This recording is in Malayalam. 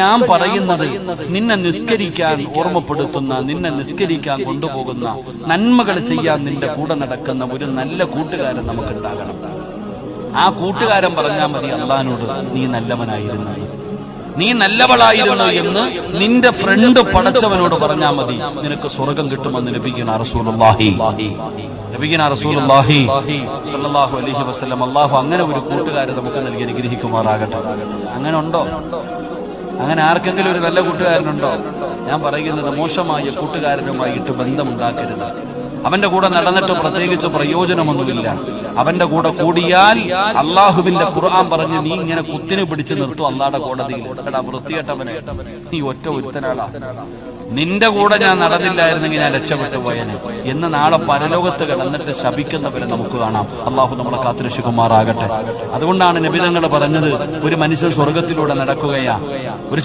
ഞാൻ പറയുന്നത് നിന്നെ നിസ്കരിക്കാൻ ഓർമ്മപ്പെടുത്തുന്ന, നിന്നെ നിസ്കരിക്കാൻ കൊണ്ടുപോകുന്ന, നന്മകൾ ചെയ്യാൻ നിന്റെ കൂടെ നടക്കുന്ന ഒരു നല്ല കൂട്ടുകാരൻ നമുക്കുണ്ടാകണം. ആ കൂട്ടുകാരൻ പറഞ്ഞാൽ മതി അള്ളാഹിനോട്, നീ നല്ലവനായിരുന്നു, നീ നല്ലവളായിരുന്നു എന്ന് നിന്റെ ഫ്രണ്ട് പടച്ചവനോട് പറഞ്ഞാൽ മതി, നിനക്ക് സ്വർഗം കിട്ടുമെന്ന് നബിയുനാ റസൂലുള്ളാഹി സ്വല്ലല്ലാഹു അലൈഹി വസല്ലം. അല്ലാഹു അങ്ങനെ ഒരു കൂട്ടുകാരെ നമുക്ക് നൽകി അനുഗ്രഹിക്കുമാറാകട്ടെ. അങ്ങനെ ഉണ്ടോ? അങ്ങനെ ആർക്കെങ്കിലും ഒരു നല്ല കൂട്ടുകാരനുണ്ടോ? ഞാൻ പറയുന്നത് മോശമായ കൂട്ടുകാരനുമായിട്ട് ബന്ധമുണ്ടാക്കരുത്. അവന്റെ കൂടെ നടന്നിട്ട് പ്രത്യേകിച്ച് പ്രയോജനമൊന്നുമില്ല. അവന്റെ കൂടെ കൂടിയാൽ അള്ളാഹുവിന്റെ ഖുർആൻ പറഞ്ഞ് നീ ഇങ്ങനെ കുത്തിനെ പിടിച്ചു നിർത്തും അള്ളാഹുടെ കോടതിയിൽ. എടാ വൃത്തികെട്ടവനെ, നീ ഒറ്റ ഒരുത്തനാളാ, നിന്റെ കൂടെ ഞാൻ നടന്നില്ലായിരുന്നെങ്കിൽ ഞാൻ രക്ഷപ്പെട്ടു പോയനെ എന്ന് നാളെ പരലോകത്ത് കിടന്നിട്ട് ശപിക്കുന്നവരെ നമുക്ക് കാണാം. അള്ളാഹു നമ്മളെ കാത്തുരക്ഷിക്കുമാറാകട്ടെ. അതുകൊണ്ടാണ് നബി തങ്ങൾ പറഞ്ഞത്, ഒരു മനുഷ്യൻ സ്വർഗത്തിലൂടെ നടക്കുകയാ, ഒരു